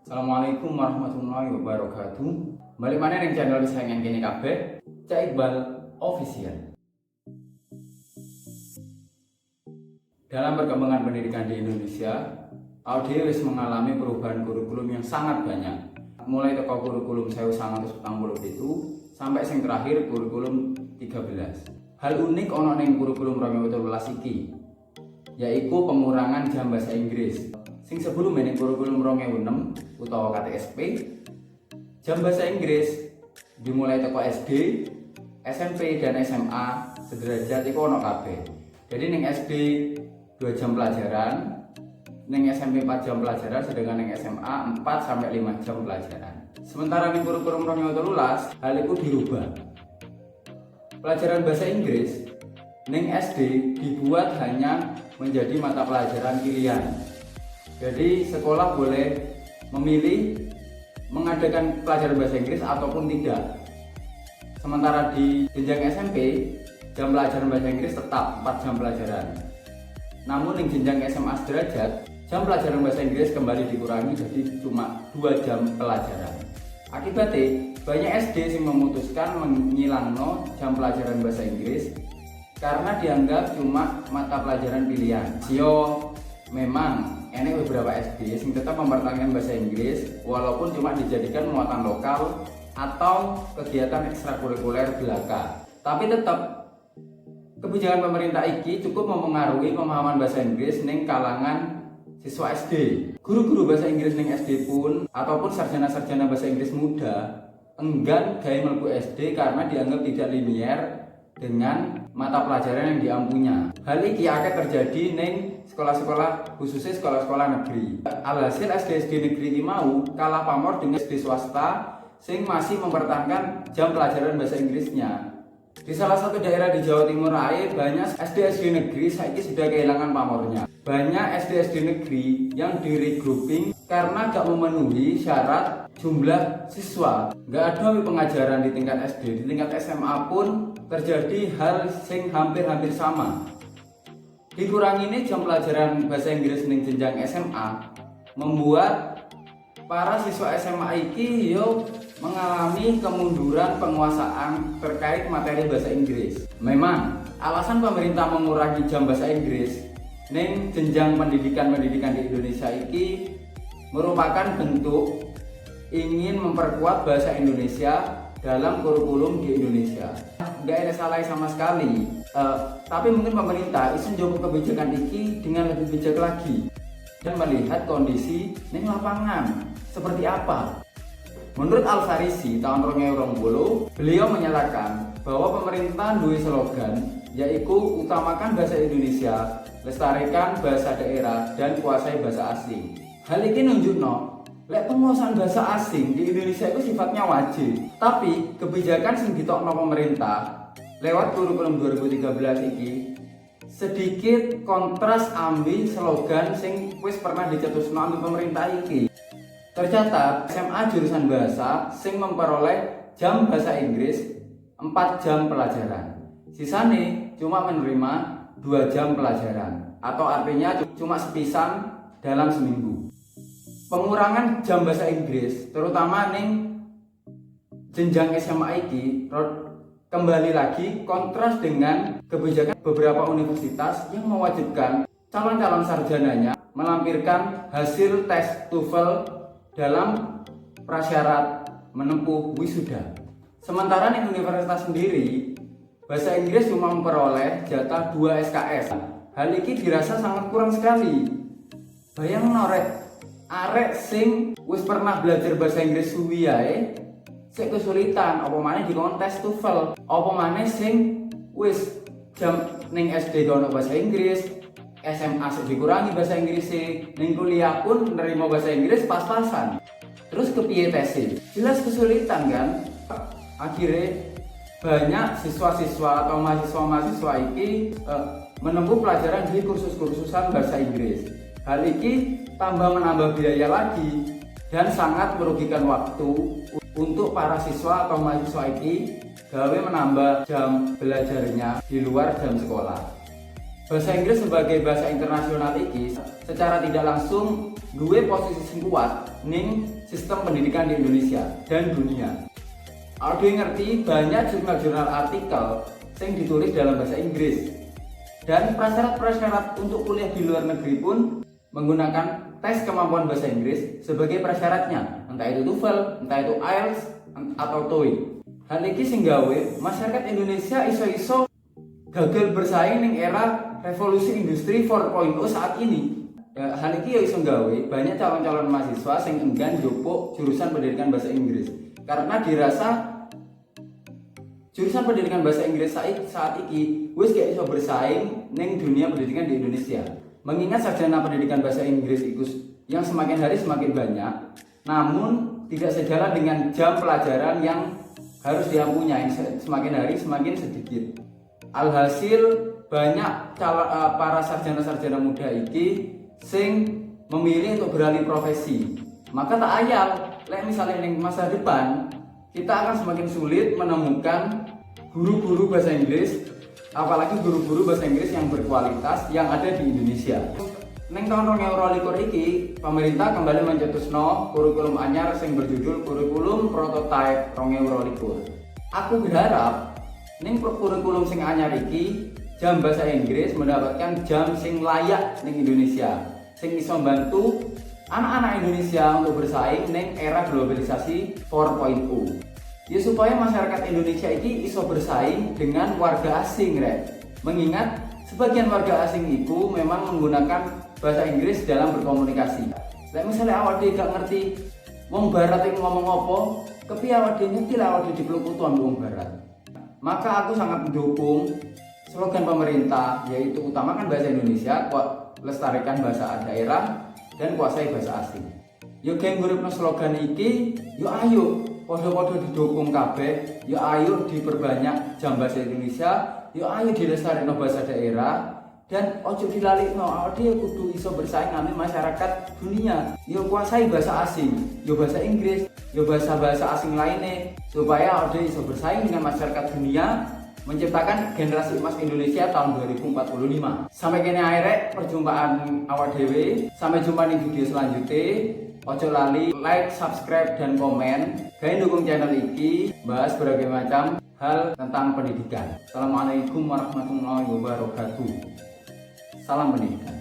Assalamualaikum warahmatullahi wabarakatuh. Balik mana ning channel kesayangan kene kabeh, Cak Iqbal Official. Dalam perkembangan pendidikan di Indonesia, Audio wis mengalami perubahan kurikulum yang sangat banyak. Mulai teko kurikulum 1940 itu sampai sing terakhir kurikulum 13. Hal unik ana ning kurikulum 2013 iki, yaitu pengurangan jam bahasa Inggris. Sing sebelumnya ning kurikulum 2006 utawa KTSP, jam bahasa Inggris dimulai teko SD, SMP dan SMA sederajat iku ono kabeh. Jadi ning SD 2 jam pelajaran, ning SMP 4 jam pelajaran, sedangkan ning SMA 4 sampai 5 jam pelajaran. Sementara ning kurikulum 2013 hal itu dirubah. Pelajaran bahasa Inggris ning SD dibuat hanya menjadi mata pelajaran pilihan. Jadi sekolah boleh memilih mengadakan pelajaran bahasa Inggris ataupun tidak. Sementara di jenjang SMP, jam pelajaran bahasa Inggris tetap 4 jam pelajaran. Namun di jenjang SMA sederajat, jam pelajaran bahasa Inggris kembali dikurangi jadi cuma 2 jam pelajaran. Akibatnya banyak SD yang memutuskan menghilangno jam pelajaran bahasa Inggris karena dianggap cuma mata pelajaran pilihan. Memang ini beberapa SD yang tetap mempertahankan bahasa Inggris walaupun cuma dijadikan muatan lokal atau kegiatan ekstrakurikuler belaka. Tapi tetap kebijakan pemerintah ini cukup mempengaruhi pemahaman bahasa Inggris ning kalangan siswa SD. Guru-guru bahasa Inggris ning SD pun ataupun sarjana-sarjana bahasa Inggris muda enggan gaya mlebu SD karena dianggap tidak linier dengan mata pelajaran yang diampunya. Hal ini akan terjadi ning sekolah-sekolah, khususnya sekolah-sekolah negeri. Alhasil SD negeri ini mau kalah pamor dengan SD swasta sing masih mempertahankan jam pelajaran bahasa Inggrisnya. Di salah satu daerah di Jawa Timur banyak SD negeri saiki sudah kehilangan pamornya. Banyak SD negeri yang di regrouping karena gak memenuhi syarat jumlah siswa. Gak ada pengajaran di tingkat SD, di tingkat SMA pun terjadi hal yang hampir sama. Dikurangi ini jam pelajaran bahasa Inggris ning jenjang SMA membuat para siswa SMA iki mengalami kemunduran penguasaan terkait materi bahasa Inggris. Memang alasan pemerintah mengurangi jam bahasa Inggris ning jenjang pendidikan di Indonesia iki merupakan bentuk ingin memperkuat bahasa Indonesia dalam kurikulum di Indonesia. Nggak ada salah sama sekali. Tapi mungkin pemerintah isin jauh kebijakan ini dengan lebih bijak lagi dan melihat kondisi ning lapangan seperti apa. Menurut Al-Farisi tahun 2020, beliau menyatakan bahwa pemerintah duwe slogan yaitu utamakan bahasa Indonesia, lestarikan bahasa daerah dan kuasai bahasa asing. Hal ini nunjukno lek penguasaan bahasa asing di Indonesia itu sifatnya wajib. Tapi kebijakan sing ditokno pemerintah lewat kurikulum 2013 iki sedikit kontras ambil slogan sing wis pernah dicetusno ambil pemerintah iki. Tercatat SMA jurusan bahasa sing memperoleh jam bahasa Inggris 4 jam pelajaran. Sisane cuma menerima 2 jam pelajaran atau artinya cuma sepisan dalam seminggu. Pengurangan jam bahasa Inggris terutama ning jenjang SMA iki kembali lagi kontras dengan kebijakan beberapa universitas yang mewajibkan calon-calon sarjananya melampirkan hasil tes TOEFL dalam prasyarat menempuh wisuda. Sementara di universitas sendiri bahasa Inggris cuma memperoleh jatah 2 SKS. Hal ini dirasa sangat kurang sekali. Bayang arek sing wis pernah belajar bahasa Inggris suwi ae sik kesulitan apa maneh di kontes TOEFL, apa maneh sing wis jam ning SD ono bahasa Inggris, SMA sik dikurangi bahasa Inggris, ning kuliah pun nerima bahasa Inggris pas-pasan. Terus kepiye tese? Jelas kesulitan kan? Akhirnya banyak siswa-siswa atau mahasiswa-mahasiswa ini menempuh pelajaran di kursus-kursusan bahasa Inggris. Hal ini tambah menambah biaya lagi dan sangat merugikan waktu untuk para siswa atau mahasiswa ini gawe menambah jam belajarnya di luar jam sekolah. Bahasa Inggris sebagai bahasa internasional iki secara tidak langsung duwe posisi sing kuat ning sistem pendidikan di Indonesia dan dunia. Aku ngerti banyak jurnal-jurnal artikel yang ditulis dalam bahasa Inggris. Dan prasyarat-prasyarat untuk kuliah di luar negeri pun menggunakan tes kemampuan bahasa Inggris sebagai prasyaratnya, entah itu TOEFL, entah itu IELTS, atau TOEIC. Hal ini sing gawe masyarakat Indonesia iso-iso gagal bersaing ning era revolusi industri 4.0 saat ini. Hal ini iso gawe banyak calon-calon mahasiswa yang enggan njupuk jurusan pendidikan bahasa Inggris karena dirasa jurusan pendidikan bahasa Inggris saat ini wis gak iso bersaing ning dunia pendidikan di Indonesia. Mengingat sarjana pendidikan bahasa Inggris itu yang semakin hari semakin banyak, namun tidak sejalan dengan jam pelajaran yang harus dia punya yang semakin hari semakin sedikit. Alhasil banyak para sarjana-sarjana muda iki sing memilih untuk beralih profesi. Maka tak ayal, misalnya di masa depan kita akan semakin sulit menemukan guru-guru bahasa Inggris, apalagi guru-guru bahasa Inggris yang berkualitas yang ada di Indonesia. Neng tahun 2022 iki, pemerintah kembali mencetusno kurikulum anyar yang berjudul Kurikulum Prototype 2022. Aku berharap neng kurikulum sing anyar iki jam bahasa Inggris mendapatkan jam sing layak neng Indonesia, sing iso bantu anak-anak Indonesia untuk bersaing neng era globalisasi 4.0. Ya supaya masyarakat Indonesia ini iso bersaing dengan warga asing, mengingat sebagian warga asing itu memang menggunakan bahasa Inggris dalam berkomunikasi. Misalnya awak dia gak ngerti wong barat yang ngomong apa, tapi awak dia ngerti lah awak dia dipeluk wong barat. Maka aku sangat mendukung slogan pemerintah, yaitu utamakan bahasa Indonesia, lestarikan bahasa daerah, dan kuasai bahasa asing. Yo geng nguripno slogan iki, yo ayo podo-podo didukung kabeh, yo ayo diperbanyak jam bahasa Indonesia, yo ayo dilestarikno bahasa daerah, dan ojo dilalikno awak dhewe kudu iso bersaing nang masyarakat dunia. Yo kuasai bahasa asing, yo bahasa Inggris, yo bahasa asing lainnya, supaya awak dhewe iso bersaing dengan masyarakat dunia, menciptakan generasi emas Indonesia tahun 2045. Sampai kene akhirnya perjumpaan awak dhewe. Sampai jumpa di video selanjutnya. Ojo lali like, subscribe, dan komen. Kalian dukung channel ini bahas berbagai macam hal tentang pendidikan. Assalamualaikum warahmatullahi wabarakatuh. Salam pendidikan.